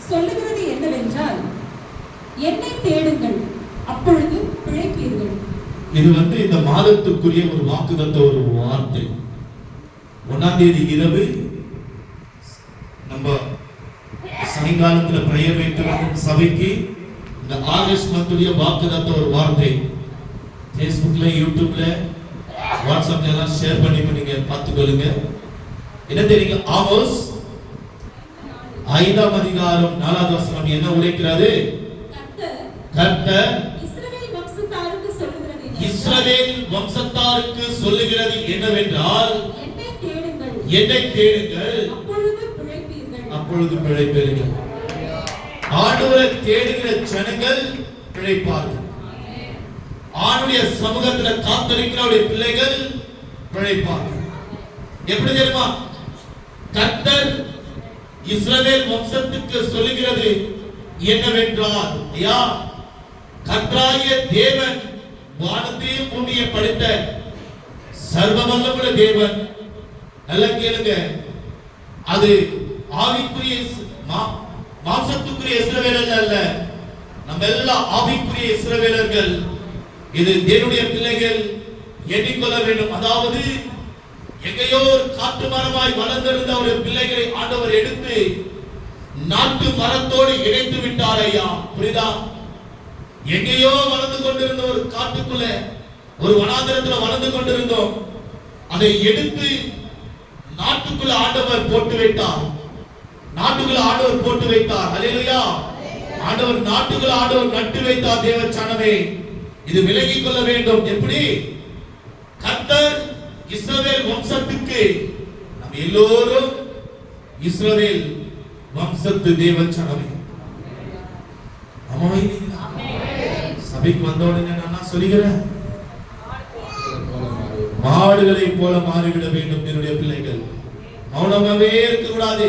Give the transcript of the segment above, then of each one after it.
சொல்லுகிறது என்னவென்றால், என்னை தேடுங்கள், அப்பொழுது பிழைப்பீர்கள். இது இந்த மாதத்துக்குரிய ஒரு வாக்குதத்த ஒரு வார்த்தை. 1ஆம் தேதி இரவு நம்ம சாயங்காலத்துல பிரேயர் வைக்கிறோம் சபைக்கு. இந்த ஆகஸ்ட் மந்த்துடைய வாக்குதத்த ஒரு வார்த்தை Facebookல, யூடியூப்ல, வாட்ஸ்அப்ல எல்லாம் ஷேர் பண்ணி நீங்க பார்த்துக்கொள்ளுங்க. என்ன தெரியுங்க? ஆமோஸ் 5ஆம் அதிகாரம் 4வது வசனம் என்ன உரைக்கிறது? கர்த்தர் இஸ்ரவேல் வம்சத்தாருக்கு சொல்லுகிறது என்னவென்றால், என்னை தேடுங்கள், அப்பொழுது பிழைப்பீர்கள். ஆண்டவரை தேடுகிற ஜனங்கள் பிழைப்பார்கள். ஆண்டுடைய சமூகத்தில் காத்திருக்கிற பிள்ளைகள் பிழைப்பார்கள். எப்படி தெரியுமா? கர்த்தர் இஸ்ரவேல் வம்சத்துக்கு சொல்லுகிறது என்னவென்றால், ஐயா, கர்த்தராகிய தேவன் வானத்தையும் பூமியை படைத்த சர்வ வல்லமுள்ள தேவன். நல்ல கேளுங்க, அது ஆவிக்குரிய மாம்சத்துக்குரிய இஸ்ரவேலர்கள் அல்ல, நம்ம எல்லாம் ஆவிக்குரிய இஸ்ரவேலர்கள். இது தேவனுடைய பிள்ளைகள் எண்ணிக்கொள்ள வேண்டும். அதாவது எங்கேயோ ஒரு காட்டு மரமாய் வளர்ந்திருந்த ஒரு பிள்ளைகளை ஆண்டவர் எடுத்து நாட்டு மரத்தோடு இணைத்து விட்டார். ஐயா, புரியுதா? எங்கேயோ வளர்ந்து கொண்டிருந்த ஒரு காட்டுக்குள்ள, ஒரு வனாந்திரத்துல வளர்ந்து கொண்டிருந்தோம். அதை எடுத்து நாட்டுக்குள்ள ஆண்டவர் போட்டு வைத்தார். நாட்டுக்குள்ள ஆண்டவர் போட்டு வைத்தார். அல்லேலூயா! ஆண்டவர் நாட்டுக்குள்ள ஆண்டவர் நட்டு வைத்தார். தேவ சனமே, இது விலகிக் கொள்ள வேண்டும். எப்படி? கர்த்தர் இஸ்ரவேல் வம்சத்துக்கு, நம்ம எல்லோரும் இஸ்ரவேல் வம்சத்து தேவ சனமே. சபைக்கு வந்த உடனே நான் சொல்லுகிறேன், மாடுகளை போல மாறிவிட வேண்டும். என்னுடைய பிள்ளைகள் மௌனமாவே இருக்க கூடாது.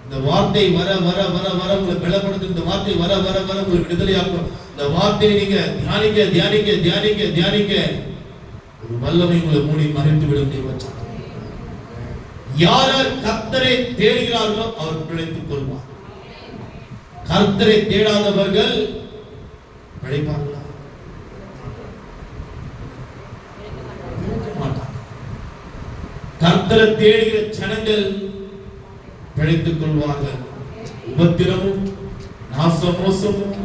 இந்த வார்த்தை வர வர வர வர உங்களை பலப்படுத்தும். இந்த வார்த்தை வர வர வர உங்களை விடுதலையாக்கும். இந்த வார்த்தையை நீங்க தியானிக்க தியானிக்க தியானிக்க தியானிக்க ஒரு வல்லமை உங்களை மூடி மறைத்து விடும். யார் யார் கர்த்தரை தேடுகிறார்களோ அவர் பிழைத்துக் கொள்வார். கர்த்தரை தேடாதவர்கள் பிழைப்பார்களா? கர்த்தரை தேடுகிற ஜனங்கள் பிழைத்துக் கொள்வார்கள். உபத்திரமும் நாசமோசமும்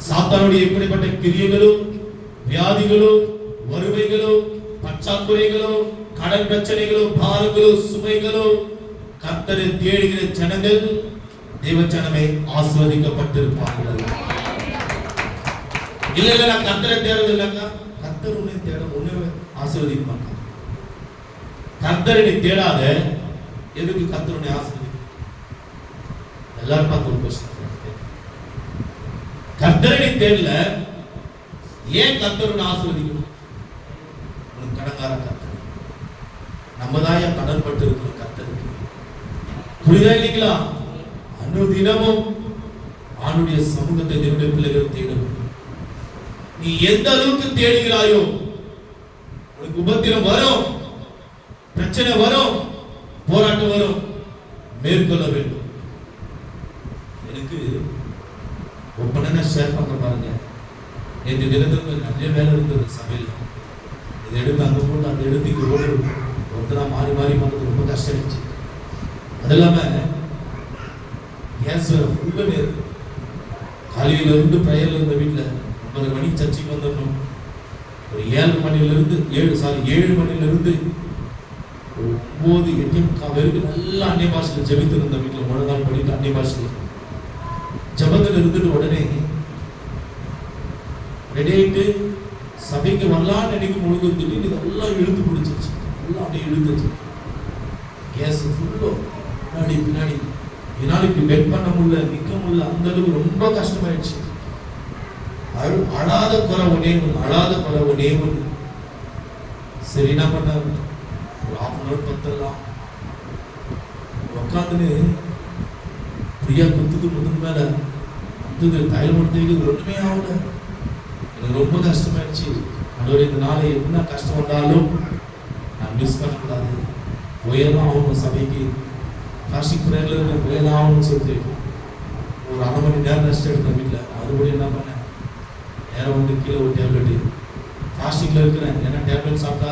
சாத்தானுடைய இப்படிப்பட்ட கிரியைகளோ, வியாதிகளோ, வறுமைகளோ, பற்றாக்குறைகளோ, கடன் பிரச்சனைகளோ, பாரங்களோ, சுமைகளோ, கர்த்தரை தேடுகிற ஜனங்கள் தேவ ஜனமே ஆசீர்வதிக்கப்பட்டிருப்பார்கள். இல்ல நான் கர்த்தரை தேடுறது இல்லைங்க. கர்த்தர் உன்னை தேட ஒண்ணு ஆசீர்வதிக்க மாட்டார். கர்த்தரை நீ தேடாத, எதுக்கு கர்த்தர் உன்னை ஆசீர்வதிக்க? எல்லாரும் பார்த்து ஒரு கொஸ்டின், கர்த்தரை நீ தேடல, ஏன் கர்த்தர் உன்னை ஆசீர்வதிக்கணும்? உனக்கு கடங்கார கர்த்தர், நம்ம தான் கடன் பட்டு இருக்கிறோம் கர்த்தருக்கு. புரியுதா இல்லைங்களா? தினமும் ஆண்டுடைய சமூகத்தை தேவனுடைய பிள்ளைகள் தேடும். நீ எந்த அளவுக்கு தேடுகிறாயோ, உனக்கு உபத்திரம் வரும், பிரச்சனை வரும், போராட்டம் வரும், மேற்கொள்ள வேண்டும். எனக்கு ஒப்பனை ஷேர் பண்ண பாருங்க. நேற்று தினத்துக்கு நிறைய வேலை இருந்தது சபையில். இதை எடுத்து அங்கே போட்டு அந்த எடுத்துக்கு ஒருத்தரா மாறி மாறி பண்ணுறது ரொம்ப கஷ்டம் இருந்துச்சு. அது இல்லாமல் கேஸ் ஃபுல்லாக நேரு. காலையில் இருந்து ப்ரேயரில் இருந்த வீட்டில் 9 மணிக்கு சர்ச்சைக்கு வந்துடணும். ஒரு 7 மணிலிருந்து 7 மணிலிருந்து ஒரு 9, 8 வரைக்கும் நல்லா அந்நிய பாஷையில் ஜெபித்து இருந்த வீட்டில் முழங்கால் பண்ணிட்டு அந்நிய பாஷையில் ஜபத்தில் இருந்துட்டு உடனே ரெடி ஆகிட்டு சபைக்கு வரலான்னு நினைக்கும் பொழுது திடீர்னு இதெல்லாம் இழுத்து பிடிச்சிருச்சு. எல்லாம் அப்படியே இழுத்துச்சு. கேஸ் ஃபுல்லோ பின்னாடி பின்னாடி என்னால் இப்படி பெட் பண்ண முடியல, நிற்க முடியல. அந்த அளவுக்கு ரொம்ப கஷ்டமாயிடுச்சு. அழாத குறை ஒன்னே ஒன்று. சரி என்ன பண்ண, ஒரு 1/2 பத்தலாம் உட்காந்துன்னு பிரியா குத்துக்கு மேல வந்து தைலம் முடித்து ஒண்ணுமே ஆகல. எனக்கு ரொம்ப கஷ்டமாயிடுச்சு. அதோட இந்த நாளை என்ன கஷ்டம் வந்தாலும் நான் மிஸ் பண்ணக்கூடாது, போயதான் ஆகணும் சபைக்கு. ஃபாஸ்டிங் ப்ரேயர்ல போயலாம்னு சொல்லிட்டு ஒரு 1/2 மணி நேரம் ரெஸ்ட் எடுத்தேன் வீட்டில். மறுபடியும் என்ன பண்ணேன், நேரம் வந்து கீழே ஒரு டேப்லெட்டு ஃபாஸ்டிங்கில் இருக்கிறேன். ஏன்னா டேப்லெட் சாப்பிட்டா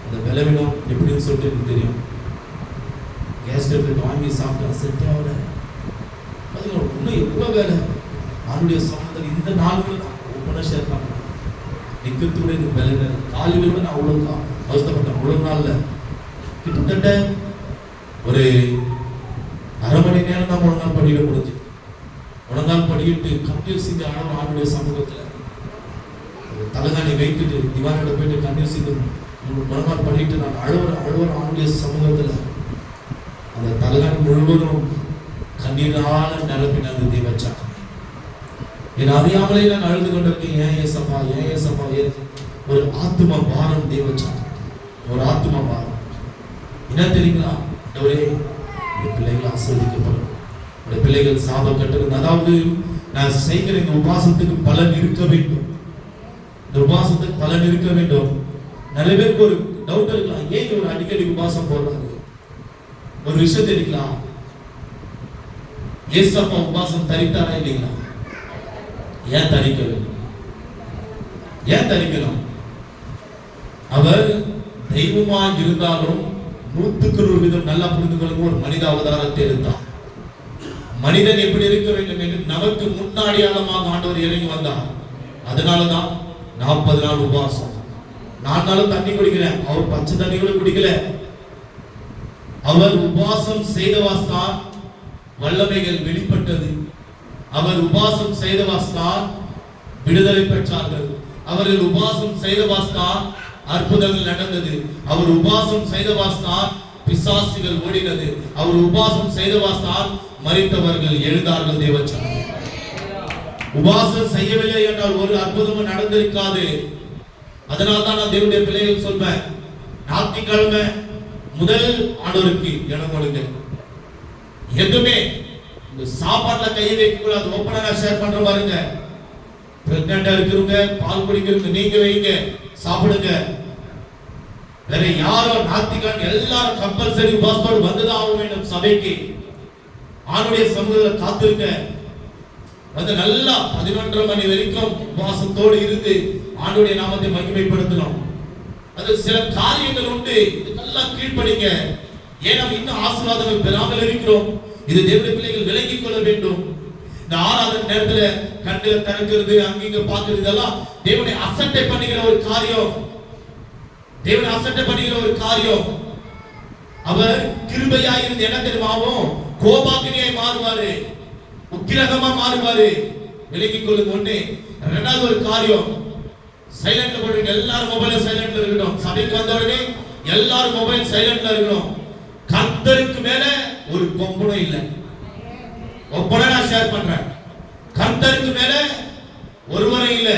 அந்த பலவீனம் எப்படின்னு சொல்லிட்டு எனக்கு தெரியும். கேஸ் டேப்லெட் வாங்கி சாப்பிட்டா செட்டே ஆகல. அது இன்னும் எவ்வளோ வேலை. அவனுடைய சமூகத்தில் இந்த நாள்கள் நான் ஓப்பனாக ஷேர் பண்ணுறேன். நிற்கத்தோட எனக்கு வேலை காலையில் கூட நான் அவ்வளோ அவசரப்பட்டேன். அவ்வளோ நாளில் கிட்டத்தட்ட ஒரு 1/2 மணி நேரம் தான் முழங்கால் படியிட முடிஞ்சு. முழங்கால் படியிட்டு கண்ணீர் சிந்தி ஆனவன் ஆண்டுடைய சமூகத்தில் தலைகாணி வைத்துட்டு திவானிட போயிட்டு கண்ணீர் சிந்து முழங்கால் படிட்டு நான் அழுவர ஆண்டுடைய சமூகத்தில் அந்த தலைகாணி முழுவதும் கண்ணீரால நிரப்பினது தேவச்சாங்க. என் அறியாமலே நான் அழுது கொண்டிருக்கேன். ஏன் ஏசப்பா, ஏன் ஏசப்பா, ஒரு ஆத்ம பாரம் தேவச்சாங்க. ஒரு ஆத்ம பாரம் என்ன தெரியுங்களா? பிள்ளைகள் ஆசீர்வதிக்கப்படும், பிள்ளைகள் சாபம் கட்டுறது. அதாவது நான் செய்கிற இந்த உபாசத்துக்கு பலன் இருக்க வேண்டும். இந்த உபாசத்துக்கு பலன் இருக்க வேண்டும். நிறைய பேருக்கு ஒரு டவுட் இருக்கலாம், ஏன் ஒரு அடிக்கடி உபாசம் போடுறாரு? ஒரு விஷயம் தெரியுங்களா? ஏசப்பா உபாசம் தரித்தாரா இல்லைங்களா? ஏன் தரிக்க வேண்டும்? ஏன் தரிக்கணும்? அவர் தெய்வமா இருந்தாலும் 100% நல்லா புரிந்து கொள்ளுங்க, ஒரு மனித அவதாரத்தை எடுத்தார். மனிதன் எப்படி இருக்க வேண்டும் என்று நமக்கு முன்னாடியாளமாக ஆண்டவர் இறங்கி வந்தார். அதனாலதான் 40 நாள் உபவாசம். 4 நாளும் தண்ணி குடிக்கிறேன், அவர் பச்சை தண்ணி கூட குடிக்கல. அவர் உபவாசம் செய்தவாஸ்தான் வல்லமைகள் வெளிப்பட்டது. அவர் உபவாசம் செய்தவாஸ்தான் விடுதலை பெற்றார்கள். அவர்கள் உபவாசம் செய்தவாஸ்தான் அற்புதங்கள் நடந்தது. அவர் உபவாசம் செய்தவாஸ்தான் பிசாசுகள் ஓடினது. அவர் உபவாசம் செய்தவாஸ்தான் மரித்தவர்கள் எழுந்தார்கள். தேவச்சனம் உபவாசம் செய்யவில்லை என்றால் ஒரு அற்புதமும் நடந்திருக்காது. அதனால்தான் நான் தேவனுடைய பிள்ளைகள் சொல்வேன், ஞாயிற்றுக்கிழமை முதல் ஆண்டவருக்கு இடம் கொடுங்க. எதுவுமே இந்த சாப்பாட்டுல கையை வைக்க கூடாது. ஓப்பனா ஷேர் பண்ற பாருங்க. பிரெக்னண்டா இருக்கிறவங்க, பால் குடிக்கிறவங்க நீங்க வைங்க, சாப்பிடுங்க. வேற யாரோ ஞாயிற்றுக்கிழமை எல்லாரும் கம்பல்சரி உபவாசத்தோடு வந்துதான் ஆக வேண்டும். சபைக்கு ஆணுடைய சமூகத்தில் காத்திருங்க. வந்து நல்லா 11:30 மணி வரைக்கும் உபவாசத்தோடு இருந்து ஆண்டுடைய நாமத்தை மகிமைப்படுத்தணும். அது சில காரியங்கள் உண்டு, இதெல்லாம் கீழ்ப்படிங்க. ஏன் நம்ம இன்னும் ஆசீர்வாதங்கள் பெறாமல் இருக்கிறோம்? இது தேவனுடைய பிள்ளைகள் விலகிக் கொள்ள வேண்டும். இந்த ஆராதனை நேரத்துல கண்ணுல திறக்கிறது, அங்கிங்க பார்க்கிறது, இதெல்லாம் தேவனை அசட்டை பண்ணுகிற ஒரு காரியம். தேவனை அசட்டை பண்ணுகிற ஒரு காரியம். அவர் கிருபையா இருந்து என்ன தெரியுமாவும் கோபாக்கினியாய் மாறுவாரு, உக்கிரகமா மாறுவாரு. விலகிக் கொள்ளும். ஒண்ணு. இரண்டாவது ஒரு காரியம், சைலண்ட்ல போடுங்க. எல்லாரும் மொபைல சைலண்ட்ல இருக்கணும். சபைக்கு வந்த உடனே எல்லாரும் மொபைல் சைலண்ட்ல இருக்கணும். கர்த்தருக்கு மேல ஒரு கொம்பனும் இல்லை. ஒப்பனை நான் ஷேர் பண்றேன். கர்த்தருக்கு மேல ஒருவரும் இல்லை.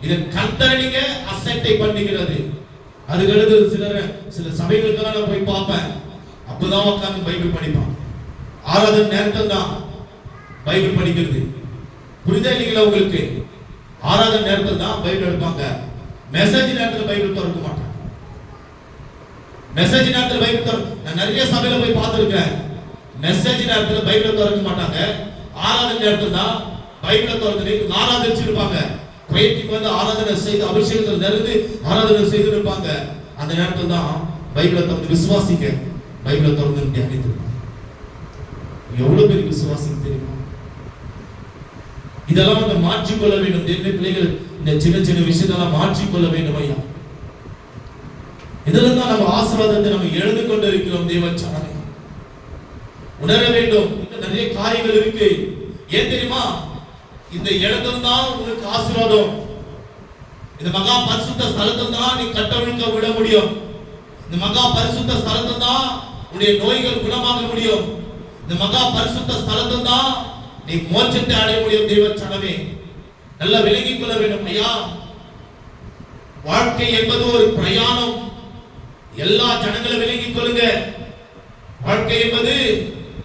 இது கர்த்தரை நீங்க அசட்டை பண்ணுகிறது. அதுக்கடுத்து சில சபைகளுக்கெல்லாம் நான் போய் பார்ப்பேன். அப்பதான் உட்கார்ந்து பைபிள் படிப்பான். ஆராதனை நேரத்தில் தான் பைபிள் படிக்கிறது. புரிதா இல்லைங்களா உங்களுக்கு? ஆராதனை நேரத்தில் தான் பைபிள் எடுப்பாங்க. மெசேஜ் நேரத்தில் பைபிள் திறக்க மாட்டாங்க. மெசேஜ் நேரத்தில் பைபிள் திறக்க நான் நிறைய சபையில போய் பார்த்திருக்கேன். மெசேஜ் நேரத்தில் பைபிள் திறக்க மாட்டாங்க. ஆராதனை நேரத்தில் தான் பைபிளை திறந்து ஆராதிச்சிருப்பாங்க. கோயிலுக்கு வந்து ஆராதனை செய்து அபிஷேகத்தில் நிறைந்து ஆராதனை செய்து இருப்பாங்க. அந்த நேரத்தில் தான் பைபிளை திறந்து விசுவாசிக்க பைபிளை திறந்து தியானித்திருப்பாங்க. எவ்வளவு பெரிய விசுவாசம் தெரியுமா? இதெல்லாம் வந்து மாற்றிக்கொள்ள வேண்டும். தேவனுடைய பிள்ளைகள் இந்த சின்ன சின்ன விஷயத்தெல்லாம் மாற்றிக்கொள்ள வேண்டும் ஐயா. இதெல்லாம் தான் நம்ம ஆசீர்வாதத்தை நம்ம எழுந்து கொண்டு இருக்கிறோம். தேவச்சனமே உணர வேண்டும். இன்னும் நிறைய காரியங்கள் இருக்கு. ஏன் தெரியுமா? இந்த இடத்துல தான் உங்களுக்கு ஆசீர்வாதம். இந்த மகா பரிசுத்த ஸ்தலத்தில் தான் நீ கட்டவிழ்க்க விட முடியும். இந்த மகா பரிசுத்த ஸ்தலத்தில் தான் உன்னுடைய நோய்கள் குணமாக முடியும். இந்த மகா பரிசுத்த ஸ்தலத்தில் தான் நீ மோட்சத்தை அடைய முடியும். தேவச்சனமே நல்லா விளங்கிக் கொள்ள வேண்டும் ஐயா. வாழ்க்கை என்பது ஒரு பிரயாணம். எல்லா ஜனங்களும் விளங்கிக் கொள்ளுங்க. வாழ்க்கை என்பது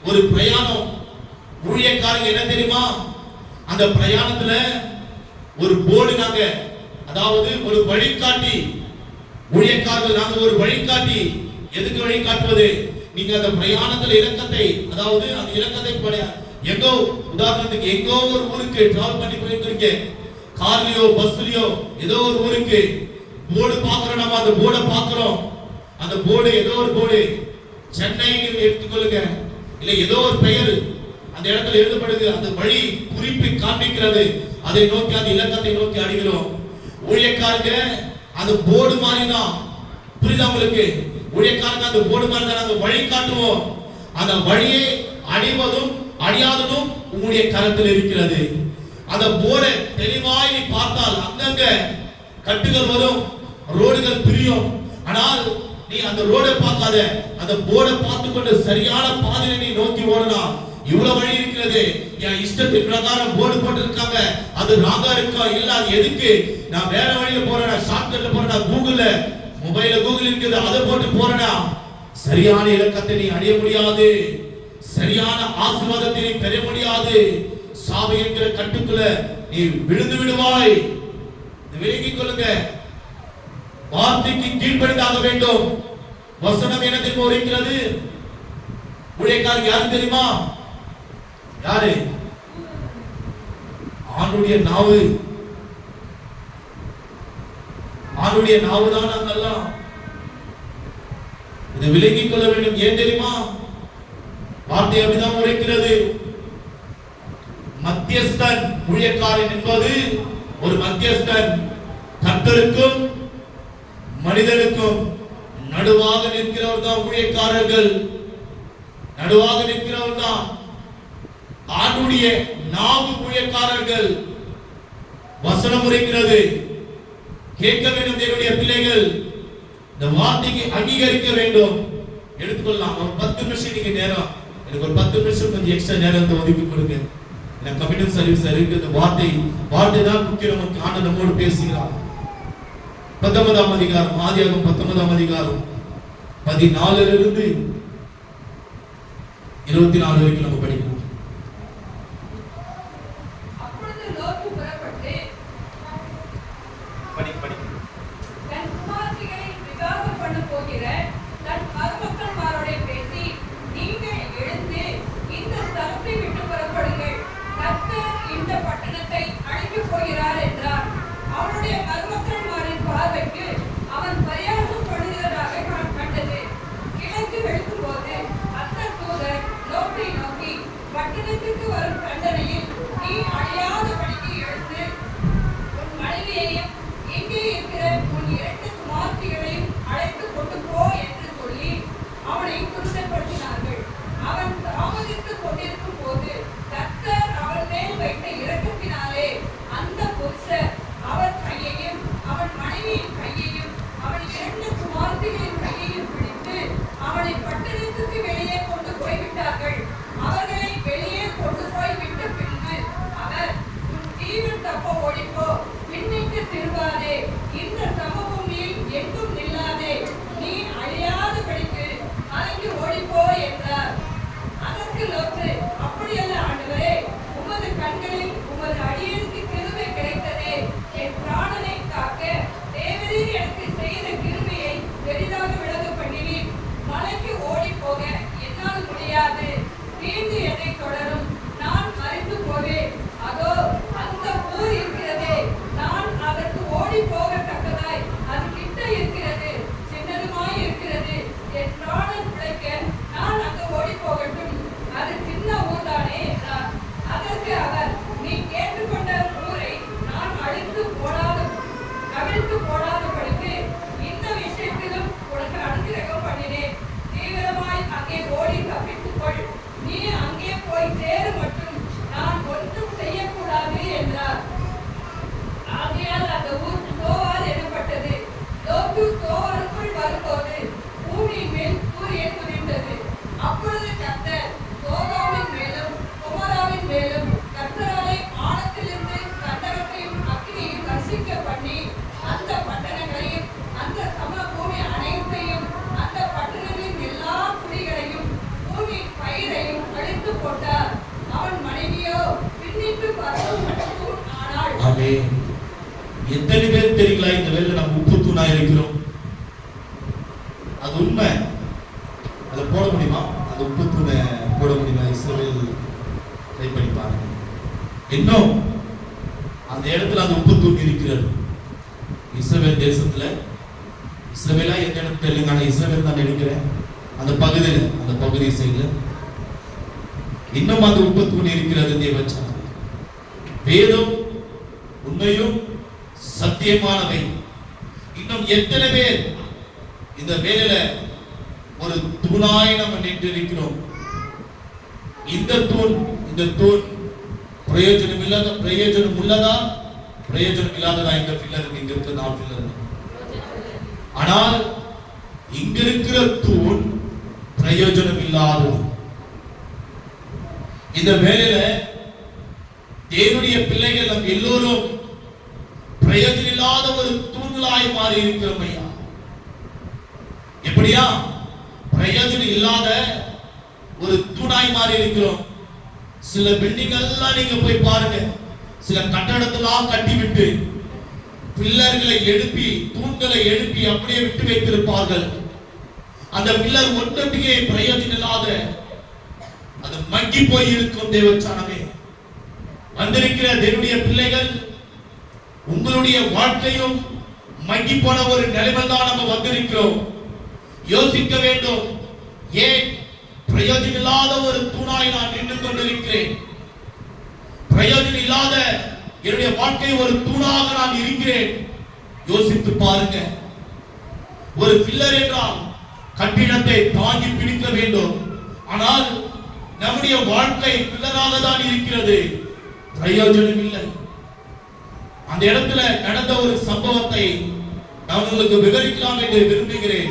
ஒரு பிரயாணம். ஊழியக்காரங்க என்ன தெரியுமா? அந்த பிரயாணத்துல ஒரு போர்டு நாங்க, அதாவது ஒரு வழிகாட்டி. ஊழியக்காரர்கள் நாங்க ஒரு வழிகாட்டி. எதுக்கு வழிகாட்டுவது? நீங்க அந்த பிரயாணத்துல இலக்கத்தை, அதாவது அந்த இலக்கத்தை எங்கோ, உதாரணத்துக்கு எங்கோ ஒரு ஊருக்கு டிராவல் பண்ணி போயிருக்கீங்க, கார்லயோ பஸ்லயோ ஏதோ ஒரு ஊருக்கு போர்டு பாக்குறோம், நம்ம அந்த போர்டை பாக்குறோம், அந்த போர்டு ஏதோ ஒரு போர்டு சென்னைன்னு எடுத்துக்கொள்ளுங்க, இல்ல ஏதோ ஒரு பெயர் அந்த இடத்துல எழுதப்படுது, அந்த வழி குறிப்பு காண்பிக்கிறது, அதை நோக்கி அந்த இலக்கத்தை நோக்கி அடிக்கிறோம். ஊழியக்காரங்க அந்த போர்டு மாதிரி தான், புரியுதா உங்களுக்கு? ஊழியக்காரங்க அந்த போர்டு மாதிரி தான் அந்த வழி காட்டுவோம். அந்த வழியை அடைவதும் அடையாததும் உங்களுடைய கரத்தில் இருக்கிறது. அந்த போர்டை தெளிவாய் நீ பார்த்தால் அங்கங்க கட்டுகள் வரும், ரோடுகள் பிரியும். ஆனால் நீ அந்த ரோடை பார்க்காத, அந்த போர்டை பார்த்து கொண்டு சரியான பாதையை நீ நோக்கி ஓடனா, இவ்வளவு வழி இருக்கிறது, என் இஷ்டத்தின் பிரகாரம் போர்டு போட்டு இருக்காங்க, அது ராங்கா இருக்கா இல்ல, அது எதுக்கு நான் வேற வழியில போறேனா, ஷார்ட்கட்ல போறேனா, கூகுள்ல மொபைல்ல கூகுள் இருக்குது அதை போட்டு போறேனா, சரியான இலக்கத்தை நீ அடைய முடியாது, சரியான ஆசீர்வாதத்தை நீ பெற முடியாது. சாபை என்கிற கட்டுக்குள்ள நீ விழுந்து விடுவாய். விலகிக் கொள்ளுங்க. வார்த்தைக்கு கீழ்ப்படிந்தாக வேண்டும். வசனம் என்ன தெரியுமா இருக்கிறது? ஊழியக்காரர் யாரு தெரியுமா? யாரு? ஆண்டுடைய நாவு. ஆண்டுடைய நாவு தான் நாங்கெல்லாம். இதை விலகிக் கொள்ள வேண்டும். ஏன் தெரியுமா? வார்த்தை அப்படிதான் உரைக்கிறது. மத்தியஸ்தன், ஊழியக்காரன் என்பது ஒரு மத்தியஸ்தன், கர்த்தருக்கும் மனிதனுக்கும் நடுவாக நிற்கிறவர் தான் ஊழியக்காரர்கள். நடுவாக நிற்கிறவர் தான் ஆண்டுடைய நாவு ஊழியக்காரர்கள். வசனம் உரைக்கிறது, கேட்க வேண்டும் தேவனுடைய பிள்ளைகள், இந்த வார்த்தைக்கு அங்கீகரிக்க வேண்டும். எடுத்துக்கொள்ளலாம். ஒரு 10 நிமிஷம் நீங்க நேரம், எனக்கு ஒரு 10 நிமிஷம் கொஞ்சம் எக்ஸ்ட்ரா நேரத்தை ஒதுக்கி கொடுங்க. எனக்கு கம்ப்யூட்டர் சர்வீஸ் இருக்குது. வார்த்தை தான் முக்கியம். நமக்கு ஆண்டு நம்மோடு பேசுகிறார். 19ஆம் அதிகாரம், ஆதியாகமம் 19ஆம் அதிகாரம் 14 இருந்து 24 வரைக்கும் நம்ம படிக்கிறோம். அப்பொழுது லோத்து புறப்பட்டு தன் குமாரத்திகளை விவாகம் பண்ண போகிற தன் மருமக்கள்மாரோட பேசி, நீங்கள் எழுந்து இந்த ஸ்தலத்தை விட்டு புறப்படுங்கள், கர்த்தர் இந்த பட்டணத்தை அழிக்கப் போகிறார் என்றார். அவனுடைய மருமக்கள்மாரின் பார்வைக்கு அவன் பரியாசம் பண்ணுகிறதாக கண்டது. கிழக்கு வெளுக்கும் போது அத்தர் தூதர் லோத்தை நோக்கி, பட்டணத்துக்கு வரும் தண்டனையில் நீ அழியாதபடிக்கு எழுந்து உன் மனைவியையும் எங்கே இருக்கிற உன் 2 குமாரத்திகளையும் அழைத்து கொண்டு போ என்று சொல்லி அவனை துரிதப்படுத்தினார்கள். அவன் தாமதித்துக் கொண்டிருக்கும் போது கர்த்தர் அவன் மேல் வைத்த இரக்கத்தினாலே அந்த புருஷர் அவன் கையையும் அவன் மனைவியின் கையையும் அவன் 2 குமாரத்திகளின் கையையும் பிடித்து அவனை பட்டணத்துக்கு வெளியே கொண்டு போய்விட்டார்கள். அவர்களை வெளியே கொண்டு போய் விட்ட பின்பு அவர், உன் ஜீவன் தப்ப ஓடிப்போ, பின்னிட்டு திரும்பாதே, இந்த சமபூமியில் எங்கும் நில்லாதே, நீ அழியாதபடிக்கு அலைந்து ஓடிப்போ என்றார். அதற்கு லோத்து, அப்படியல்ல ஆண்டவரே, உமது கண்களில் உமது அடியேனுக்கு கிருபை கிடைத்ததே, என் பிராணனை காக்க தேவரீர் எனக்கு செய்த கிருபையை பெரிதாக விளங்க பண்ணினீர். மலைக்கு ஓடி போக என்னால் முடியாது, தீங்கு என்னை தொடரும், நான் மறைந்து போவேன். அதோ அந்த ஊர் இருக்கிறதே, நான் அதற்கு ஓடி போகத்தக்கதாய் அது கிட்ட இருக்கிறது, சின்னதுமாய் இருக்கிறது, என் பிராணன் பிழைக்க நான் அங்கு ஓடி போகட்டும், அது சின்ன ஊர் தானே என்றார். அதற்கு அவர், நீ கேட்டுக்கொண்ட ஊரை நான் கவிழ்த்து போடாதபடிக்கு இந்த விஷயத்திலும் உனக்கு அனுக்கிரகம் பண்ணினேன். தீவிரமாய் அங்கே ஓடி தப்பித்துக்கொள், நீ அங்கே போய் சேரு மட்டும் நான் ஒன்றும் செய்யக்கூடாது என்றார். ஆகையால் அந்த ஊர் சோவார் எனப்பட்டது. லோத்து சோவாருக்குள் வரும்போது பூமியின் மேல் சூரியன் உதித்தது. அப்பொழுது கர்த்தர் சோதோமின் மேலும் கொமோராவின் மேலும் கர்த்தராலே வானத்திலிருந்து கந்தகத்தையும் அக்கினியையும் வர்ஷிக்க பண்ணி, அந்த பட்டணங்களையும் அந்த சமபூமி அனைத்தையும் அந்த பட்டணங்களின் எல்லா குடிகளையும் பூமி பயிரையும் அழித்து போட்டார். அவன் மனைவியோ பின்னிட்டு பரவும் ஆனாள். ஆமென். எத்தனை பேர் தெரியுங்களா இந்த வேளையில நம்ம உப்பு தூணா இருக்கிறோம்? அது உண்மை. அதை போட முடியும். பாத்தீங்களா? இஸ்ரவேல் கைப்படி பாருங்க. இன்னும் அந்த இடத்துல அந்த உப்பு தூண் இருக்கிறது. இஸ்ரவேல் தேசத்துல, இஸ்ரவேலா எந்த இடத்துல தெரியல, ஆனா இஸ்ரவேல் தான் நினைக்கிறேன். அந்த பகுதியில், அந்த பகுதி சைடுல இன்னும் அந்த உப்பு தூண் இருக்கிறது. தேவச்சனம் வேதம் உண்மையும் சத்தியமானவை. இன்னும் எத்தனை பேர் இந்த வேலையில ஒரு தூணாய் நம்ம நின்று இருக்கிறோம். இந்த தூண் பிரயோஜனம் உள்ளதா பிரயோஜனம் இல்லாததா? இந்த பில்லர் இங்க இருக்க 4 பில்லர். ஆனால் இங்க இருக்கிற தூண் பிரயோஜனம் இல்லாதது. இந்த வேலையில தேவனுடைய பிள்ளைகள் நம் எல்லோரும் பிரயோஜனம் இல்லாத ஒரு தூண்களாய் மாறி இருக்கிறோம் ஐயா. எப்படியா? பிரயோஜனம் இல்லாத ஒரு தூணாய் மாறி இருக்கிறோம். சில பில்டிங் எல்லாம் நீங்க போய் பாருங்க, சில கட்டடத்தெல்லாம் கட்டி விட்டு பில்லர்களை எழுப்பி தூண்களை எழுப்பி அப்படியே விட்டு வைத்திருப்பார்கள். அந்த பில்லர் ஒன்றுக்கே பிரயோஜனம் இல்லாத அது மக்கி போய் இருக்கும். தேவச்சனமே, வந்திருக்கிற தேவனுடைய பிள்ளைகள், உங்களுடைய வாழ்க்கையும் மக்கி போன ஒரு நிலைமையில் தான் நம்ம வந்திருக்கிறோம். யோசிக்க வேண்டும், ஏன் பிரயோஜனம் இல்லாத ஒரு தூணாய் நான் நின்று கொண்டிருக்கிறேன்? பிரயோஜனம் இல்லாத என்னுடைய வாழ்க்கை ஒரு தூணாக நான் இருக்கிறேன். யோசித்து பாருங்க. ஒரு பில்லர் என்றால் கட்டிடத்தை தாங்கி பிடிக்க வேண்டும். ஆனால் நம்முடைய வாழ்க்கை பில்லராக தான் இருக்கிறது, பிரயோஜனம் இல்லை. அந்த இடத்துல நடந்த ஒரு சம்பவத்தை நான் உங்களுக்கு விவரிக்கலாம் என்று விரும்புகிறேன்.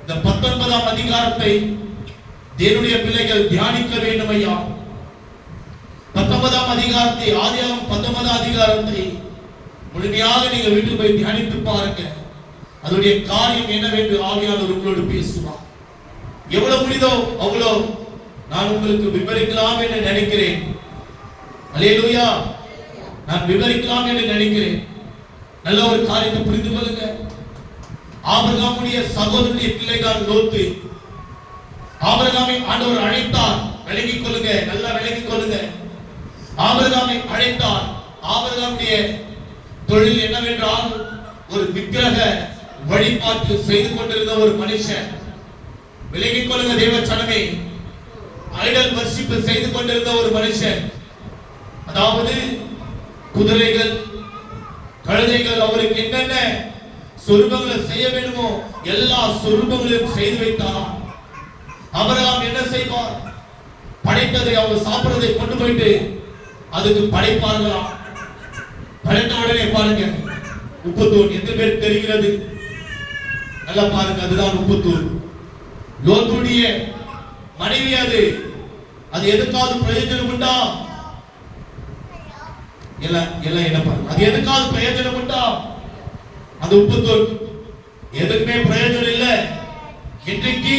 இந்த 19ஆம் அதிகாரத்தை தேவனுடைய பிள்ளைகள் தியானிக்க வேண்டும் ஐயா. 19ஆம் அதிகாரத்தை, ஆதியாகமம் 19ஆம் அதிகாரத்தை முழுமையாக நீங்க வீட்டுக்கு போய் தியானித்து பாருங்க. அதனுடைய காரியம் என்னவென்று ஆவியானவர் உங்களோடு பேசுவார். எவ்வளவு முடிதோ அவ்வளோ நான் உங்களுக்கு விவரிக்கலாம் என்று நினைக்கிறேன். அல்லேலூயா. நான் விவரிக்கலாம் என்று நினைக்கிறேன். நல்ல ஒரு காரியத்தை புரிந்து கொள்ளுங்க. ஆபிரகாமுடைய சகோதரனுடைய பிள்ளைதான் லோத்து. ஆபிரகாமை ஆண்டவர் அழைத்தார். விலகிக் கொள்ளுங்க, நல்லா விலகிக் கொள்ளுங்க. ஆபிரகாமை அழைத்தார். ஆபிரகாமுடைய தொழில் என்னவென்றால் ஒரு விக்கிரக வழிபாட்டு செய்து கொண்டிருந்த ஒரு மனுஷன். விலகிக் கொள்ளுங்க தேவச்சனமே. ஐடல் வர்ஷிப் செய்து கொண்டிருந்த ஒரு மனுஷன். அதாவது குதிரைகள், கழுதைகள், அவருக்கு என்னென்ன சொரூபங்களை செய்ய வேண்டுமோ எல்லா சொரூபங்களையும் செய்து வைத்தாராம். ஆபிரகாம் என்ன செய்வார்? படைத்ததை, அவங்க சாப்பிடுறதை கொண்டு போயிட்டு அதுக்கு படைப்பார்களாம். படைத்த உடனே பாருங்க, உப்புத்தூண் எத்தனை பேர் தெரிகிறது? நல்லா பாருங்க, அதுதான் உப்புத்தூண். லோத்துடைய மனைவி அது எதுக்காவது பிரயோஜனம் உண்டா? எல்லாம் என்ன பாருங்க, அது எதுக்காவது பிரயோஜனம் உண்டா? அந்த உப்புத்தூண் எதுக்குமே பிரயோஜனம் இல்லை. இன்றைக்கு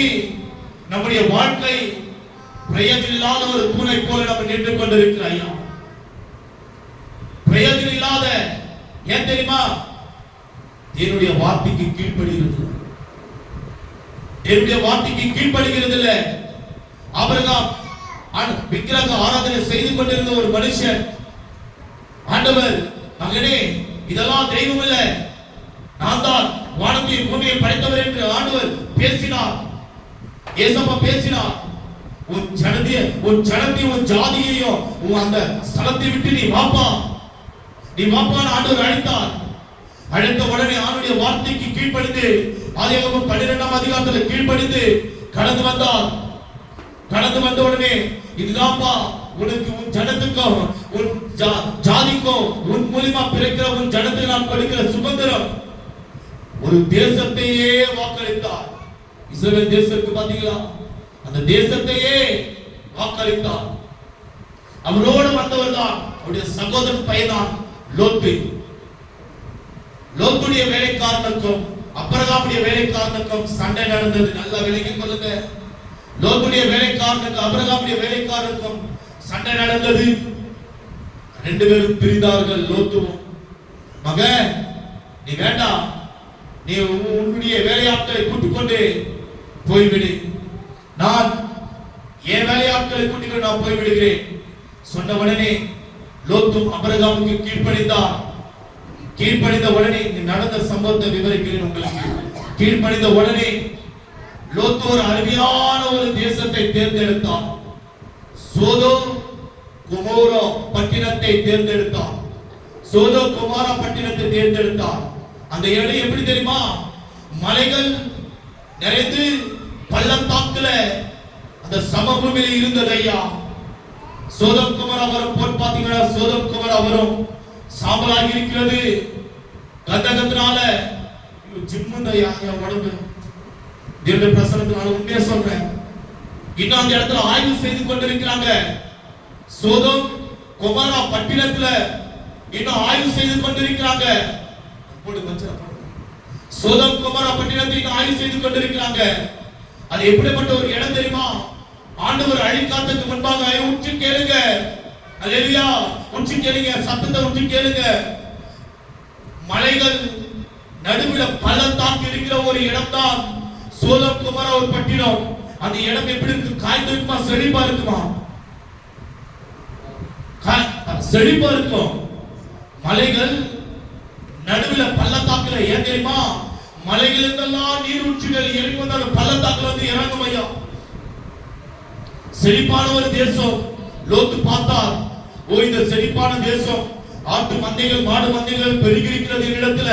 நம்முடைய வாழ்க்கை பிரயோஜனம் இல்லாத ஒரு தூணை போல நம்ம நின்று கொண்டிருக்கிறோம். பிரயோஜனம் இல்லாத, ஏன் தெரியுமா? என்னுடைய வார்த்தைக்கு கீழ்ப்படுகிறது. என்னுடைய வார்த்தைக்கு கீழ்ப்படுகிறது இல்ல. ஆபிரகாம் விக்கிரக ஆராதனை செய்து கொண்டிருந்த ஒரு மனுஷன். ஆண்டவர், மகனே, இதெல்லாம் தெய்வம் இல்ல, நான் தான் வானத்தையும் பூமியை படைத்தவர் என்று ஆண்டவர் பேசினார். ஏசப்பா பேசினார். உன் ஜனத்தையும் உன் ஜாதியையும் அந்த ஸ்தலத்தை விட்டு நீ வாப்பா ஆண்டவர் அழைத்தார். அழைத்த உடனே ஆண்டுடைய வார்த்தைக்கு கீழ்ப்படிந்து ஆதியாகமம் 12ஆம் அதிகாரத்தில் கீழ்ப்படிந்து கடந்து வந்தார். கடந்து வந்த உடனே, இதுதான்ப்பா உனக்கு, உன் ஜனத்துக்கும் உன் ஜாதிக்கும் உன் மூலியமா பிறக்கிற உன் ஜனத்துக்கு நான் கொடுக்கிற சுதந்திரம். ஒரு தேசத்தையே வாக்களித்தார். இஸ்ரவேல் தேசத்துக்கு பாத்தீங்களா? அந்த தேசத்தையே வாக்களித்தார். அவரோடு வந்தவர் தான் அவருடைய சகோதரன் பையன்தான் லோத்து. லோத்துடைய வேலைக்காரனுக்கும் ஆபிரகாமுடைய வேலைக்காரனுக்கும் சண்டை நடந்தது. நல்லா விளங்கிக் கொள்ளுங்க. லோத்துடைய வேலைக்காரனுக்கும் ஆபிரகாமுடைய வேலைக்காரனுக்கும் சண்டை நடந்தது. 2 பேரும் பிரிந்தார்கள். லோத்துவும், மகன், நீ வேண்டாம், நீ உன்னுடைய வேலையாட்களை கூட்டிக் கொண்டு போய்விடு, நான் என் வேலையாட்களை கூட்டிட்டு நான் போய் விடுகிறேன் சொன்ன உடனே லோத்தும் ஆபிரகாமுக்கு கீழ்ப்படிந்தார். கீழ்ப்படிந்த உடனே நடந்த சம்பவத்தை விவரிக்கிறேன் உங்களுக்கு. கீழ்ப்படிந்த உடனே லோத்து ஒரு அருமையான ஒரு தேசத்தை தேர்ந்தெடுத்தார். சோதோம் கொமோரா பட்டினத்தை தேர்ந்தெடுத்தார். சோதோம் கொமோரா பட்டினத்தை தேர்ந்தெடுத்தார். அந்த இடம் எப்படி தெரியுமா? மலைகள் நிறைந்து பள்ளத்தாக்குல அந்த சமபூமியில் இருந்தது ஐயா. சோதோம் கொமோரா வரும் போட்டு பாத்தீங்கன்னா சோதோம் கொமோரா வரும் சாம்பலாகி இருக்கிறது. கந்தகத்தினால ஜிம்முந்த ஐயா உடம்பு தேவனுடைய பிரசன்னத்தினால உண்மையா சொல்றேன். இன்னும் அந்த இடத்துல ஆய்வு செய்து கொண்டிருக்கிறாங்க. சோதோம் கொமோரா பட்டினத்துல இன்னும் ஆய்வு செய்து கொண்டிருக்கிறாங்க. சோதோம் கொமோரா பட்டினத்தை இன்னும் ஆய்வு செய்து கொண்டிருக்கிறாங்க. அது எப்படிப்பட்ட ஒரு இடம் தெரியுமா? ஆண்டவர் அழிக்காததுக்கு முன்பாக உச்சி கேளுங்க. அல்லேலூயா, உச்சி கேளுங்க, சத்தத்தை உச்சி கேளுங்க. மலைகள் நடுவுல பள்ளத்தாக்கு இருக்கிற ஒரு இடம் தான் சோதோம் கொமோரா ஒரு பட்டினம். அந்த இடம் எப்படி இருக்கு? காய்ந்து இருக்குமா? செழிப்பா இருக்குமா? செழிப்பா இருக்கும். மலைகள் நடுவுல பள்ளத்தாக்குல ஏன் தெரியுமா? மலைகள் இருந்தெல்லாம் நீரூற்றுகள் இறங்கி வந்தாலும் பள்ளத்தாக்குல வந்து இறங்கும் ஐயா. செழிப்பான ஒரு தேசம். லோத்து பார்த்தார், ஓ இந்த செழிப்பான தேசம், ஆட்டு மந்தைகள் மாடு மந்தைகள் பெருகி இருக்கிறது இடத்துல.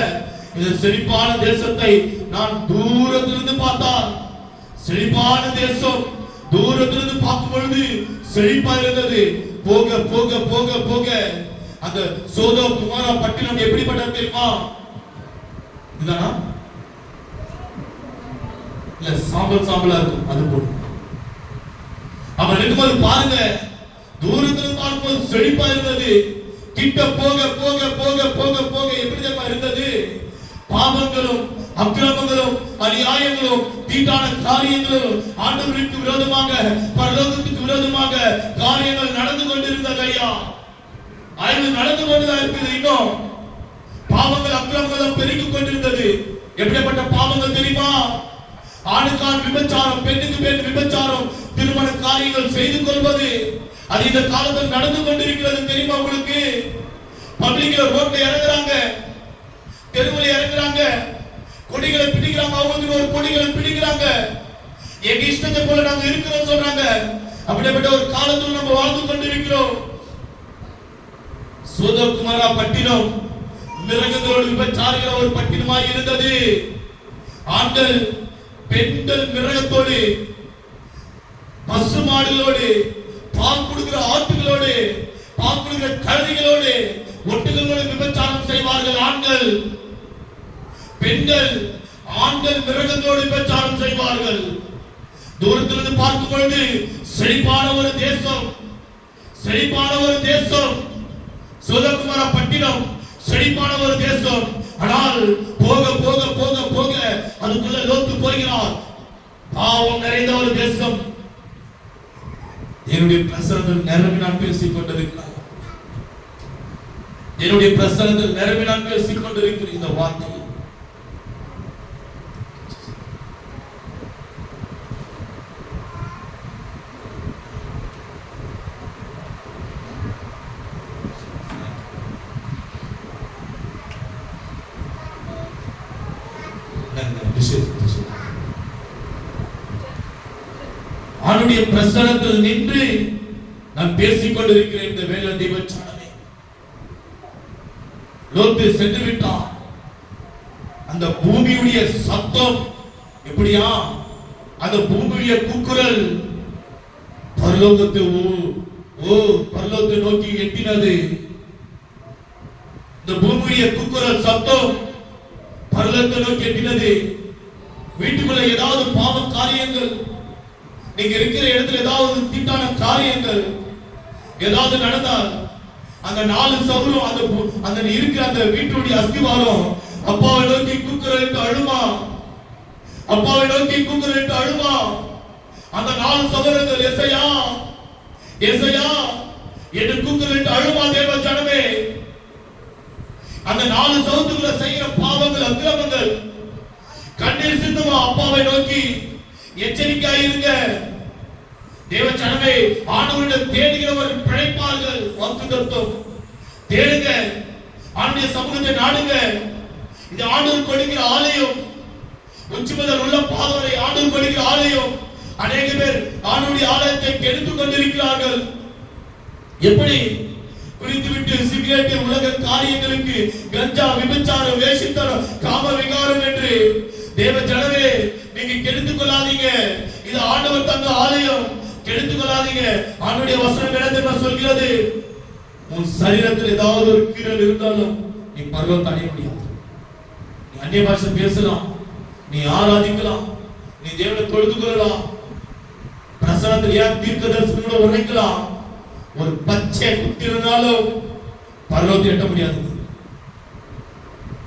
இந்த செழிப்பான தேசத்தை நான் தூரத்திலிருந்து பார்த்தார். செழிப்பான தேசம் தூரத்திலிருந்து பார்க்கும் பொழுது செழிப்பா இருந்தது. போக போக போக போக அந்த சோதோம் கொமோரா பட்டினம் எப்படிப்பட்டது தெரியுமா? இதுதானா? இல்ல சாம்பல் சாம்பலா இருக்கும். அது போல அவன் இருக்கும்போது பாருங்க, தூரத்தில் பார்க்கும்போது செழிப்பா இருந்தது. கிட்ட போக போக போக போக போக எப்படி தெரியுமா இருந்தது? பாவங்களும் அக்கிரமங்களும் அநியாயங்களும் தீட்டான காரியங்களும் ஆண்டவருக்கு விரோதமாக பரலோகத்துக்கு விரோதமாக காரியங்கள் நடந்து கொண்டிருந்தது ஐயா. ஆய்வு நடந்து கொண்டுதான் இருக்குது. இன்னும் பாவங்கள் அக்கிரமங்களும் பெருகிக் கொண்டிருந்தது. எப்படிப்பட்ட பாவங்கள் தெரியுமா? ஆணுக்கான் விபச்சாரம், பெண்ணுக்கு பெண் விபச்சாரம், திருமண காரியங்கள் செய்து கொள்வது. அது இந்த காலத்தில் நடந்து கொண்டிருக்கிறது தெரியுமா உங்களுக்கு? பப்ளிக்ல ரோட்ல இறங்குறாங்க, தெருவில் இறங்குறாங்க, கொடிகளை பிடிக்கிறாங்க, அவங்களுக்கு ஒரு கொடிகளை பிடிக்கிறாங்க. எங்க இஷ்டத்தை போல நாங்க இருக்கிறோம் சொல்றாங்க. அப்படிப்பட்ட ஒரு காலத்தில் நம்ம வாழ்ந்து கொண்டிருக்கிறோம். சோதோம் கொமோரா பட்டினம் மிருகங்களோடு விபச்சாரிக்கிற ஒரு பட்டினமாய் இருந்தது. ஆண்கள் பெண்கள் மிருகத்தோடு, பசு மாடுகளோடு, பால் கொடுக்கிற ஆட்டுகளோடு, பால் கொடுக்கிற கழுதைகளோடு, ஒட்டுகளோடு விபச்சாரம் செய்வார்கள் ஆண்கள். பெண்கள் ஆண்கள் மிருகத்தோடு விபச்சாரம் செய்வார்கள். தூரத்திலிருந்து பார்க்கும் பொழுது செழிப்பான ஒரு தேசம், செழிப்பான ஒரு தேசம். சோதோம் கொமோரா பட்டினம் செழிப்பான ஒரு தேசம். ஆனால் போக போக போக போக அதுக்குள்ள லோத்து போகிறார். பாவம் நிறைந்த ஒரு தேசம். என்னுடைய பிரசன்னத்தில் நிரம்பி நான் பேசிக் கொண்டிருக்கிறேன். என்னுடைய பிரசன்னத்தில் நிரம்பி நான் பேசிக் கொண்டிருக்கிறேன். இந்த வார்த்தை அவனுடைய பிரசன்னத்தில் நின்று நான் பேசிக் கொண்டிருக்கிறேன். இந்த வேலை விபச்சாரமே. லோத்து சென்று விட்டான். அந்த பூமியுடைய சத்தம் எப்படியா? அந்த பூமியுடைய கூக்குரல் பரலோகத்தை பரலோகத்தை நோக்கி எட்டினது. இந்த பூமியுடைய கூக்குரல் சத்தம் பரலோகத்தை நோக்கி எட்டினது. வீட்டுக்குள்ள ஏதாவது பாவ காரியங்கள், நீங்க இருக்கிற இடத்துல ஏதாவது தீட்டான காரியங்கள் ஏதாவது நடந்தால் அந்த 4 சவுரும் அந்த இருக்கிற அந்த வீட்டுடைய அஸ்திவாரம் அப்பாவை நோக்கி கூக்குரலிட்டு அழுமா, அப்பாவை நோக்கி கூக்குரலிட்டு அழுமா. அந்த 4 சவரங்கள் எசையா எசையா என்று கூக்குரலிட்டு அழுமா. தேவ ஜனமே, அந்த 4 சவுத்துக்குள்ள செய்கிற பாவங்கள் அக்கிரமங்கள் கண்ணீர் சிந்துமா. அப்பாவை நோக்கி எச்சரிக்கையாயிருங்க. தேவ ஜனமே, ஆண்டவரை தேடுகிறவர் பிழைப்பார்கள். வாக்குத்தத்தம். தேடுங்க, ஆண்டுடைய சமூகத்தை நாடுங்க. இது ஆண்டவர் கொடுக்கிற ஆலயம். உச்சி முதல் உள்ள பாதவரை ஆண்டவர் கொடுக்கிற ஆலயம். அநேக பேர் ஆண்டவருடைய ஆலயத்தை கெடுத்துக் கொண்டிருக்கிறார்கள். எப்படி? குடித்துவிட்டு சிகரெட், உலக காரியங்களுக்கு, கஞ்சா, விபச்சாரம், வேசித்தனம், காம விகாரம் என்று. தேவ ஜனமே, நீங்க கெடுத்துக் கொள்ளாதீங்க. இது ஆண்டவர் தந்த ஆலயம். கெடுத்துக் கொள்ளாதீங்க. ஆண்டவருடைய வசனம் என்ன சொல்கிறது? உன் சரீரத்தில் ஏதாவது ஒரு கீறல் இருந்தாலும் நீ பரலோகத்தை அடைய முடியாது. நீ அந்நிய பாஷை பேசலாம், நீ ஆராதிக்கலாம், நீ தேவனை தொழுது கொள்ளலாம், பிரசனத்தில் ஏன் தீர்க்கதரிசனங்களை உரைக்கலாம். ஒரு பச்சை குத்தி இருந்தாலும் பரலோகத்தை எட்ட முடியாது,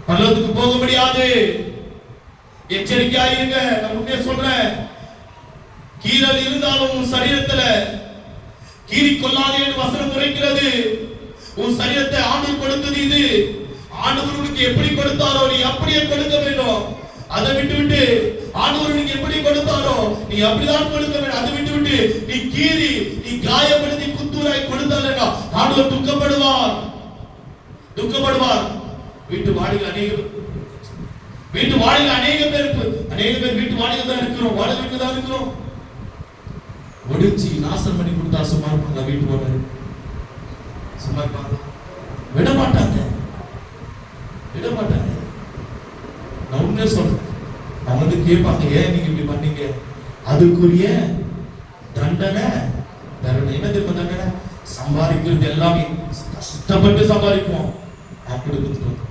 பரலோகத்துக்கு போக முடியாது. எச்சரிக்கையாயிருங்க. நான் உண்மையை சொல்றேன். கீறல் இருந்தாலும் உன் சரீரத்துல கீறி கொள்ளாதே என்று வசனம் உரைக்கிறது. உன் சரீரத்தை ஆண்டவர் கொடுத்தது இது. ஆண்டவர் உனக்கு எப்படி கொடுத்தாரோ நீ அப்படியே கொடுக்க வேண்டும். அதை விட்டு ஆண்டவர் உனக்கு எப்படி கொடுத்தாரோ நீ அப்படிதான் கொடுக்க வேண்டும். அதை விட்டு நீ கீறி, நீ காயப்படுத்தி குத்தூராய் கொடுத்தாலேனா ஆண்டவர் துக்கப்படுவார். வீட்டு வாடகை அநேக பேர் வீட்டு வாடகை தான் இருக்கிறோம், வாடகை வீட்டுல தான் இருக்கிறோம். ஒடிச்சு நாசம் பண்ணி கொடுத்தா சும்மா இருப்பாங்க? வீட்டு ஓனர் சும்மா இருப்பாங்க? விட மாட்டாங்க. நான் உண்மையை சொல்றேன். அவங்க வந்து கேட்பாங்க, ஏன் நீங்க இப்படி பண்ணீங்க? அதுக்குரிய தண்டனை தரணும். என்ன தெரியுமா தண்டனை? சம்பாதிக்கிறது எல்லாமே கஷ்டப்பட்டு சம்பாதிப்போம். அப்படி கொடுத்துருவோம்.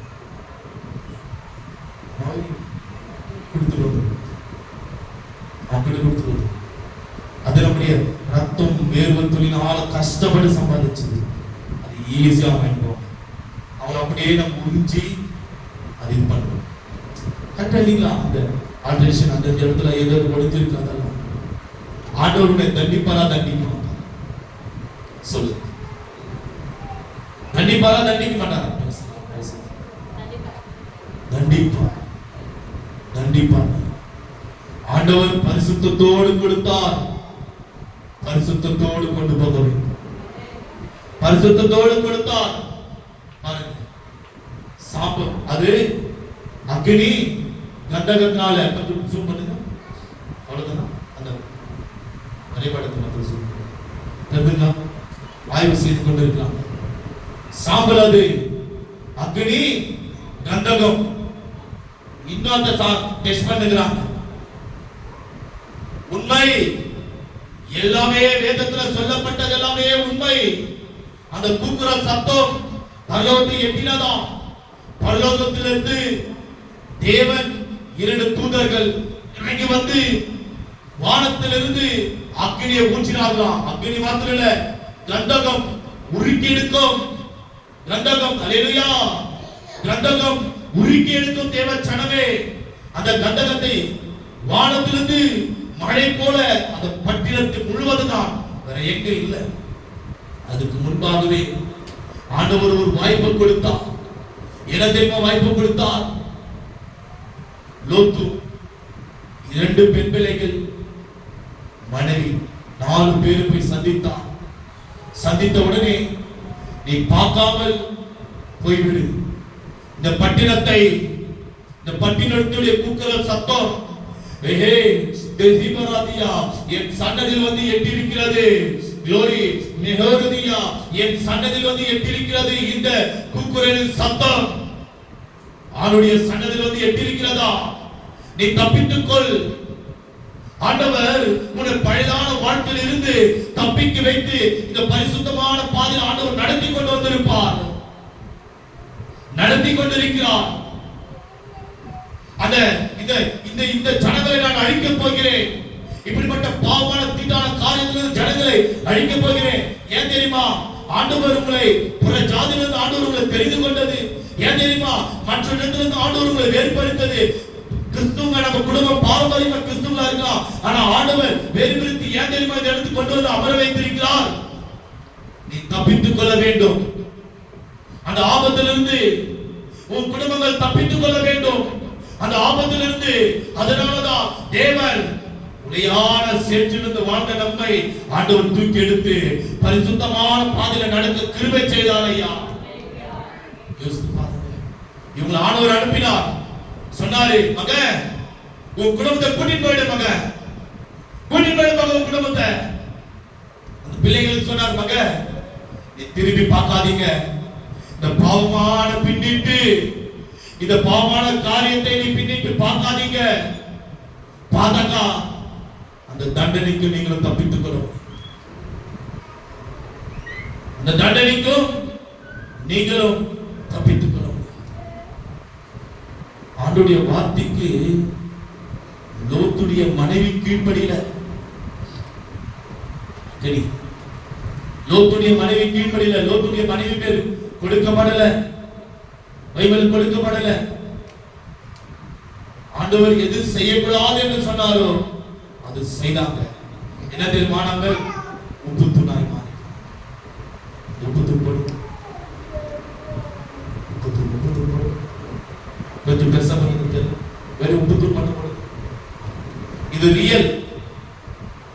அது நம்முடைய ரத்தம் வேர்வை தொழிலால கஷ்டப்பட்டு சம்பாதிச்சது. அது ஈஸியா வாங்கிடுவோம். அவங்க அப்படியே நம்ம உறிஞ்சி அது இது பண்ணுவோம். கரெக்டா இல்லைங்களா? அந்த ஆல்ட்ரேஷன் அந்த இடத்துல ஏதோ கொடுத்திருக்கு. அதெல்லாம் ஆண்டவருடைய தண்டிப்பாரா தண்டிக்க மாட்டார். சொல்லு, தண்டிப்பாரா தண்டிக்க மாட்டாரா? தண்டிப்பார். ஆண்டவர் பரிசுத்தத்தோடு கொடுத்தார், பரிசுத்தத்தோடு கொண்டு போக வேண்டும். பரிசுத்தத்தோடு கொடுத்தார். சாபம் அது அக்னி கந்தகத்தால. கொஞ்சம் ஜூம் பண்ணுங்க. அவ்வளவுதான். அந்த வரைபடத்தை மட்டும் ஜூம் பண்ணுங்க. ஆய்வு செய்து கொண்டிருக்கலாம். சாம்பல் அது அக்னி கந்தகம். இன்னும் அந்த டெஸ்ட் பண்ணுகிறாங்க. உண்மை எல்லாமே வேதத்துல சொல்லப்பட்டது எல்லாமே உண்மை. அந்த கூக்குரல் சத்தம் பரலோகத்தை எட்டினதாம். பரலோகத்திலிருந்து தேவன் 2 தூதர்கள் இறங்கி வந்து வானத்திலிருந்து அக்னியை ஊற்றினார்களாம். அக்னி மாத்திரம் இல்ல, கந்தகம் உருக்கி எடுக்கும். கந்தகம், அல்லேலூயா, கந்தகம் உருக்கி எடுக்கும். தேவ ஜனமே, அந்த கந்தகத்தை வானத்திலிருந்து மழை போல அந்த பட்டினத்தை முழுவதுதான், வேற எங்க இல்ல. அதுக்கு முன்பாகவே ஆண்டவர் ஒரு வாய்ப்பு கொடுத்தார். என்ன தெரியுமா வாய்ப்பு கொடுத்தார்? லோத்து 2 பெண் பிள்ளைகள், மனைவி 4 பேரை போய் சந்தித்தார். சந்தித்த உடனே, நீ பார்க்காமல் போய்விடு. இந்த பட்டினத்துடைய கூக்குரல் சத்தம் என் சன்னதில் வந்து எட்டிருக்கிறது. glory மெஹோரதியா என் சன்னதில் வந்து எட்டிருக்கிறது. இந்த கூக்குரலின் சத்தம் ஆளுடைய சன்னதில் வந்து எட்டிருக்கிறதா? நீ தப்பித்துக்கொள். ஆண்டவர் உன்னை பழைதான வாழ்க்கையில் இருந்து தப்பிக்க வைத்து இந்த பரிசுத்தமான பாதையில் ஆண்டவர் நடத்தி கொண்டு வந்திருப்பார், நடத்தி கொண்டிருக்கிறார். அந்த இந்த ஜனங்களை நான் அழிக்கப் போகிறேன். இப்படிப்பட்ட பாவமான தீட்டான காரியங்களிலிருந்து ஜனங்களை அழிக்கப் போகிறேன். ஏன் தெரியுமா? ஆண்டவர் உங்களை புற ஜாதியிலிருந்து ஆண்டவர் உங்களை தெரிந்து கொண்டது. ஏன் தெரியுமா? மற்ற இடத்திலிருந்து ஆண்டவர் உங்களை வேறுபடுத்தது. கிறிஸ்துவ நம்ம குடும்பம் பாரம்பரியமா கிறிஸ்துவா இருக்கலாம், ஆனா ஆண்டவர் வேறுபடுத்தி ஏன் தெரியுமா இந்த இடத்துக்கு கொண்டு வந்து அமர வைத்திருக்கிறார். நீ தப்பித்துக் கொள்ள வேண்டும். அந்த ஆபத்திலிருந்து உன் குடும்பங்கள் தப்பித்துக் கொள்ள வேண்டும். அந்த ஆபத்திலிருந்து. அதனாலதான் தேவன் நிலையான சேற்றிலிருந்து வாழ்ந்த நம்மை ஆண்டவர் தூக்கி எடுத்து பரிசுத்தமான பாதையில நடக்க கிருபை செய்தார் ஐயா. இவங்களை ஆண்டவர் அனுப்பினார். சொன்னாரு, மகன் உன் குடும்பத்தை கூட்டிட்டு போயிடு, மகன் கூட்டிட்டு போயிடு மகன் உன் குடும்பத்தை. அந்த பிள்ளைகளுக்கு சொன்னார், மகன் நீ திரும்பி பார்க்காதீங்க. இந்த பாவமான பின்னிட்டு இந்த பாவமான காரியத்தை நீ பின்னிட்டு பார்க்காதீங்க. பார்த்தாக்கா அந்த தண்டனைக்கு நீங்களும் தப்பித்துக் கொள்ளும். அந்த தண்டனைக்கும் நீங்களும் தப்பித்துக் கொள்ளும். ஆண்டவருடைய வார்த்தைக்கு லோத்துடைய மனைவி கீழ்ப்படியல. சரி, லோத்துடைய மனைவி கீழ்ப்படியல. லோத்துடைய மனைவி பேர் கொடுக்கப்படல, பைபிள் கொடுக்கப்படல. ஆண்டவர் எது செய்யக்கூடாது என்று சொன்னாரோ அது செய்தாங்க. என்ன தீர்மானங்கள்? உப்பு தூணாய் மாறி. உப்பு தூண் போடு, கொஞ்சம் பெருசா பண்ணுறது வேற உப்பு தூண் மட்டும் போடு. இது ரியல்,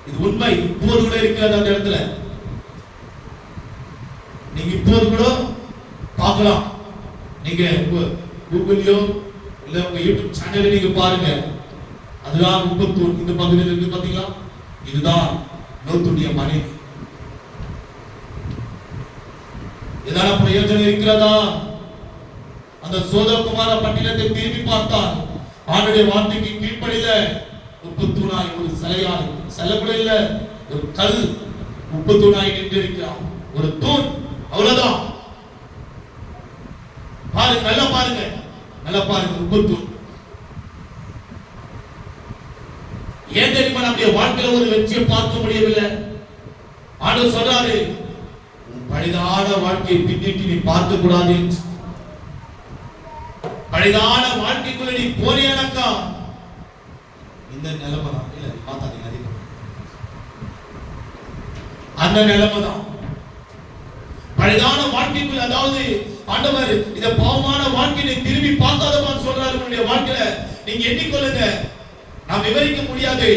இது உண்மை. இப்போது கூட இருக்கிறது அந்த இடத்துல. நீங்க இப்போது கூட பார்க்கலாம். நீங்க கூகுள்லயோ இல்ல உங்க யூடியூப் சேனல்ல நீங்க பாருங்க. அதுதான் உப்பத்தூர் இந்த பகுதியில் இருக்கு பாத்தீங்களா? இதுதான் லோத்துடைய மனைவி. ஏதான பிரயோஜனம் இருக்கிறதா? அந்த சோதகுமார பட்டினத்தை திரும்பி பார்த்தார். ஆண்டுடைய வார்த்தைக்கு கீழ்ப்படித உப்புத்தூணாய் ஒரு சிலையாய், சிலை கூட இல்ல, ஒரு கல் உப்புத்தூணாய் நின்றிருக்கிறார். ஒரு தூண், அவ்வளவுதான். பாருங்க, நல்லா பாருங்க, நல்லா பாருங்க. உப்புத்தூண். ஏன் தெரியுமா நம்முடைய வாழ்க்கையில ஒரு வெற்றியை பார்க்க முடியவில்லை? ஆண்டவர் சொல்றாரு, பழைதான வாழ்க்கையை பின்னிட்டு நீ பார்க்க கூடாது. பழைதான வாழ்க்கைக்குள்ள நீ போனேனக்கா இந்த நிலைமை தான். இல்ல பார்த்தாதீங்க, அந்த நிலைமை தான். பழைதான வாழ்க்கைக்குள்ள, அதாவது ஆண்டவர் இந்த பாவமான வாழ்க்கையை திரும்பி பார்க்காதவான்னு சொல்றாரு. உங்களுடைய வாழ்க்கையில நீங்க எண்ணிக்கொள்ளுங்க, நான் விவரிக்க முடியாது.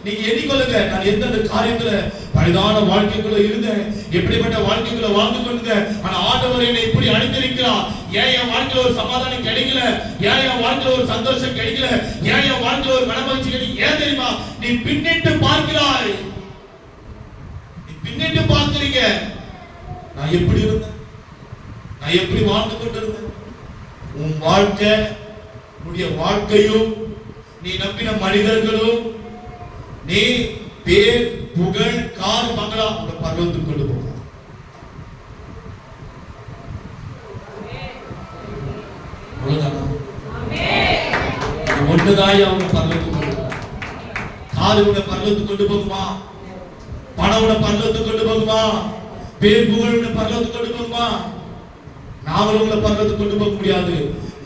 நீங்க எண்ணிக்கொள்ளுங்க, நான் எந்தெந்த காரியத்துல பழைதான வாழ்க்கைக்குள்ள இருந்தேன், எப்படிப்பட்ட வாழ்க்கைக்குள்ள வாழ்ந்து கொண்டிருந்தேன். ஆனா ஆண்டவர் என்னை இப்படி அழைத்திருக்கிறார். ஏன் என் வாழ்க்கையில ஒரு சமாதானம் கிடைக்கல? ஏன் என் வாழ்க்கையில ஒரு சந்தோஷம் கிடைக்கல? ஏன் என் வாழ்க்கையில ஒரு மனமகிழ்ச்சி கிடைக்கல? ஏன் தெரியுமா? நீ பின்னிட்டு பார்க்கிறாய், நீ பின்னிட்டு பார்க்கிறீங்க. நான் எப்படி இருந்தேன், நான் எப்படி வாழ்ந்து கொண்டிருந்தேன். உன் வாழ்க்கை, உன்னுடைய வாழ்க்கையும் நீ நம்பின மனிதர்களும், நீ பேர் புகழ் கார் மங்களா உங்க பரலோகத்துக்கு கொண்டு போகும். ஒன்றுதாய் அவங்க பரலோகத்துக்கு கொண்டு போகும். கார் உன்னை பரலோகத்துக்கு கொண்டு போகுமா? பணம் உன்னை பரலோகத்துக்கு கொண்டு போகுமா? பேர் புகழ் உன்னை பரலோகத்துக்கு கொண்டு போகுமா? நாமளும் உங்களை பரலோகத்துக்கு கொண்டு போக முடியாது.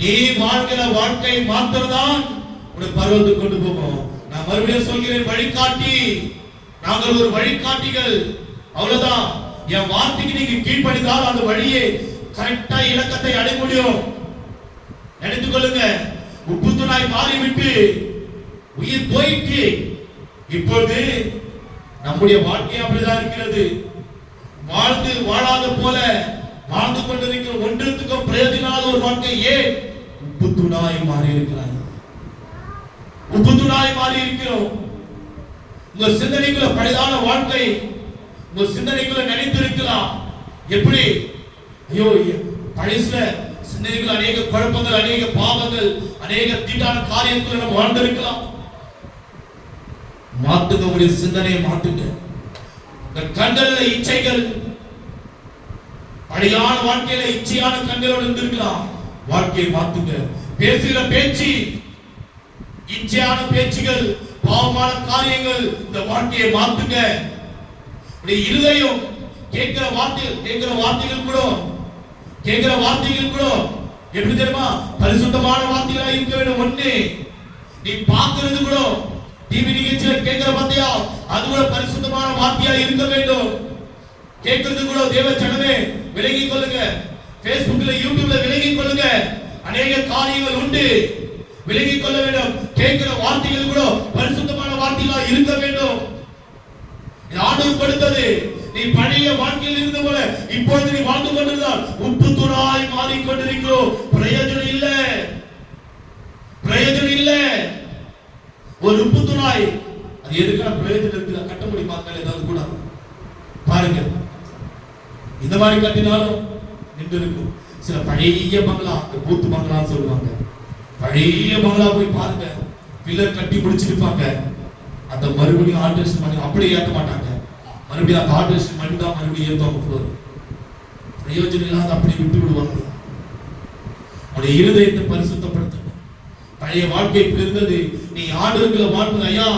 நீ வாழ்கிற வாழ்க்கை மாத்திரம்தான் உன்னை பரலோகத்துக்கு கொண்டு போகும். நான் மறுபடியும் சொல்கிறேன், வழிகாட்டி. நாங்கள் ஒரு வழிகாட்டிகள், அவ்வளவுதான். என் வார்த்தைக்கு நீங்க கீழ்ப்படிந்தால் அந்த வழியை கரெக்டா இலக்கத்தை அடைய முடியும். நினைத்துக் கொள்ளுங்க, உப்புத்துணாய் மாறிவிட்டு உயிர் போயிட்டு இப்பொழுது நம்முடைய வாழ்க்கை அப்படிதான் இருக்கிறது. வாழ்ந்து வாழாத போல வாழ்ந்து கொண்டிருக்கிற ஒன்றுத்துக்கும் பிரயோஜனாத ஒரு வாழ்க்கை. ஏன்? உப்புத்துணாய் மாறி இருக்கிறார். உப்புத்துணாய் மாறி இருக்கிறோம். உங்க சிந்தனைக்குள்ள பழைதான வாழ்க்கை, உங்க சிந்தனைக்குள்ள நினைத்திருக்கலாம். எப்படி? ஐயோ, பழைய சிந்தனைக்குள்ள அநேக குழப்பங்கள், அநேக பாவங்கள், அநேக தீட்டான காரியங்களை நம்ம வாழ்ந்திருக்கலாம். மாத்துங்க, உங்களுடைய சிந்தனையை மாத்துங்க. இந்த கண்கள்ல இச்சைகள், பழையான வாழ்க்கையில இச்சையான கண்களோடு இருந்திருக்கலாம். வாழ்க்கையை மாத்துங்க. பேசுகிற பேச்சு, இச்சையான பேச்சுகள், பாவமான காரியங்கள், இந்த வாழ்க்கையை மாத்துங்க. இருதயம் கேட்கிற வார்த்தைகள் கூட எப்படி தெரியுமா? பரிசுத்தமான வார்த்தைகளா இருக்க வேண்டும். ஒண்ணு, நீ பார்க்கிறது கூட டிவி நிகழ்ச்சியில கேட்கிற வார்த்தையா, அது கூட பரிசுத்தமான வார்த்தையா இருக்க வேண்டும். கேட்கிறது கூட தேவ ஜனமே விலகிக் கொள்ளுங்க. Facebookல யூடியூப்ல விலகிக் கொள்ளுங்க. அநேக காரியங்கள் உண்டு, விலகிக் கொள்ள வேண்டும். கேட்கிற வார்த்தைகள் கூட பரிசுத்தமான வார்த்தைகளா இருக்க வேண்டும். ஆண்டவர் கொடுத்தது. நீ பழைய வாழ்க்கையில் இருந்த போல இப்பொழுது நீ வாழ்ந்து கொண்டிருந்தால் உப்பு தூளாய் மாறிக்கொண்டிருக்கிறோம். பிரயோஜனம் இல்ல, பிரயோஜனம் இல்ல. ஒரு உப்பு தூளாய் அது எதுக்கான பிரயோஜனம் இருக்குதா? கட்ட முடியுமா? ஏதாவது கூட பாருங்க, இந்த மாதிரி கட்டினாலும் நின்று இருக்கும். சில பழைய பங்களா, பூத்து பங்களா சொல்லுவாங்க, பழைய பங்களா போய் பாருங்க, பில்லர் கட்டி முடிச்சிருப்பாங்க. அந்த மறுபடியும் ஆல்டரேஷன் பண்ணி அப்படியே ஏற்ற மாட்டாங்க. மறுபடியும் அந்த ஆல்டரேஷன் பண்ணி தான் மறுபடியும் ஏற்றுவாங்க ஃப்ளோர். பிரயோஜனம் இல்லாத அப்படி விட்டு விடுவாங்க. உடைய இருதயத்தை பரிசுத்தப்படுத்தணும். பழைய வாழ்க்கை இருந்தது, நீ ஆண்டவர்களை வாழ்ந்து ஐயா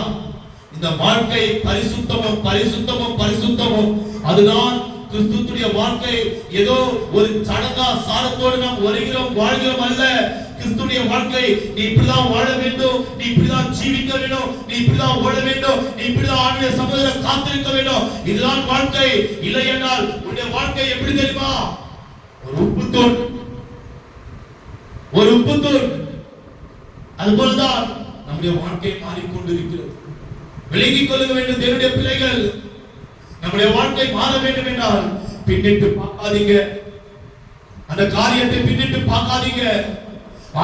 இந்த வாழ்க்கை பரிசுத்தமும் பரிசுத்தமும் பரிசுத்தமும். அதுதான் கிறிஸ்துவுடைய வாழ்க்கை. ஏதோ ஒரு சடங்கா சாரத்தோடு நாம் வருகிறோம் வாழ்கிறோம் அல்ல. கிறிஸ்துவுடைய வாழ்க்கை நீ இப்படிதான் வாழ வேண்டும், நீ இப்படிதான் ஜீவிக்க வேண்டும், நீ இப்படிதான் வாழ வேண்டும், நீ இப்படிதான் ஆண்டுடைய சமூகத்தில் காத்திருக்க வேண்டும். இதுதான் வாழ்க்கை. இல்லை என்றால் உன்னுடைய வாழ்க்கை எப்படி தெரியுமா? ஒரு உப்புத்தூள், ஒரு உப்புத்தூள். அதுபோல்தான் நம்முடைய வாழ்க்கை மாறிக்கொண்டிருக்கிறது. விலகிக் கொள்ள வேண்டும் தேவனுடைய பிள்ளைகள். நம்முடைய வாழ்க்கை மாற வேண்டும் என்றால் பின்னிட்டு பார்க்காதீங்க, அந்த காரியத்தை பின்னிட்டு பார்க்காதீங்க.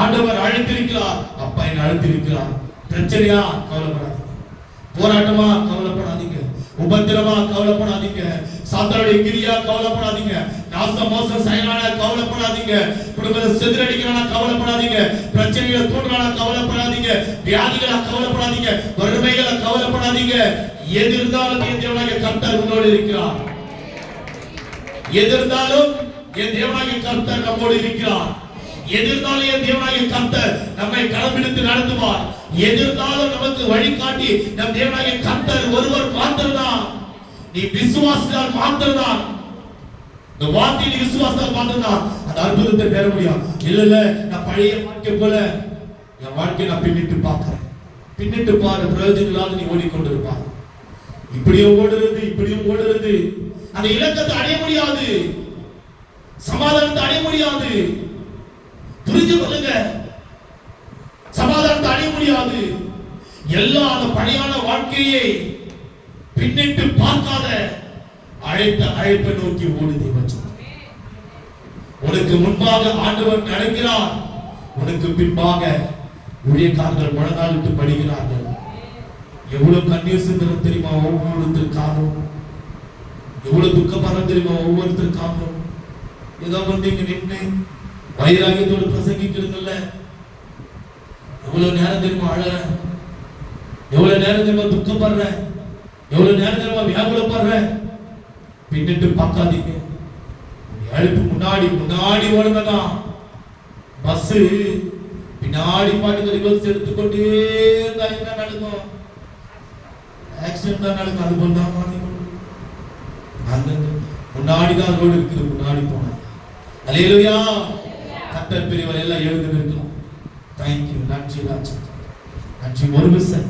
ஆண்டவர் அழைத்திருக்கிறார், அப்பா என்ன அழைத்திருக்கிறார். பிரச்சனையா கவலைப்படாதீங்க, போராட்டமா கவலைப்படாதீங்க, உபத்திரமா கவலைப்படாதீங்க, சாத்தானுடைய கிரியா கவலைப்படாதீங்க, நாச மோச செயலான கவலைப்படாதீங்க, குடும்பத்தை சிதறடிக்கிறான கவலைப்படாதீங்க, பிரச்சனைகளை தூண்டுறான கவலைப்படாதீங்க, வியாதிகளை கவலைப்படாதீங்க, வறுமைகளை கவலைப்படாதீங்க. எது இருந்தாலும் என் தேவனாகிய கர்த்தர் உங்களோடு இருக்கிறார். எது இருந்தாலும் என் தேவனாகிய கர்த்தர் நம்மோடு இருக்கிறார். எதிர்த்தாலும் என் தேவனாகிய கர்த்தர் நம்மை களமெடுத்து நடத்துவார். எதிர்த்தாலும் நமக்கு வழிகாட்டி நம் தேவனாகிய கர்த்தர் ஒருவர் மாத்திரம்தான். நீ விசுவாசித்தால் மாத்திரம்தான், இந்த வார்த்தையை நீ விசுவாசித்தால் மாத்திரம்தான் அந்த அற்புதத்தை பெற முடியும். இல்ல நான் பழைய வாழ்க்கை போல என் வாழ்க்கையை நான் பின்னிட்டு பார்க்கிறேன். பின்னிட்டு பாரு, பிரயோஜனம் இல்லாத நீ ஓடிக்கொண்டிருப்பார். இப்படியும் ஓடுறது இப்படியும் ஓடுறது, அந்த இலக்கத்தை அடைய முடியாது, சமாதானத்தை அடைய முடியாது. புரிஞ்சு கொள்ளுங்க, சமாதானத்தை அடைய முடியாது. எல்லாம் அந்த பழையான வாழ்க்கையை பின்னிட்டு பார்க்காத அழைப்பை நோக்கி ஓடுதே வச்சு. உனக்கு முன்பாக ஆண்டவர் நடக்கிறார், உனக்கு பின்பாக ஊழியக்காரர்கள் முழங்காலிட்டு படுகிறார்கள். எவ்வளவு கண்ணீர் சிந்தனம் தெரியுமா ஒவ்வொருத்தருக்காகவும், எவ்வளவு துக்கப்படுறது தெரியுமா ஒவ்வொருத்தருக்காகவும். ஏதோ வந்து இங்க நின்று வைராகியத்தோடு பிரசங்கிக்கிறதுல எவ்வளவு நேரம் தெரியுமா அழ, எவ்வளவு நேரம் தெரியுமா துக்கப்படுற, எவ்வளவு நேரம் தெரியுமா வியாகுலப்படுற. பின்னிட்டு பார்க்காதீங்க, எழுப்பு முன்னாடி முன்னாடி ஓடுங்கதான். பஸ் பின்னாடி பாட்டு ரிவர்ஸ் எடுத்துக்கொண்டே இருந்தா என்ன நடக்கும்? ஆக்சிடென்ட் தான் நடக்கும். அது போல தான் முன்னாடிதான் ரோடு இருக்குது, முன்னாடி போன. அல்லேலூயா. கர்த்தர் பெரியவர் எல்லாம் எழுந்து நிற்கலாம். தேங்க்யூ. நன்றி ராஜா, நன்றி. ஒரு விஷயம்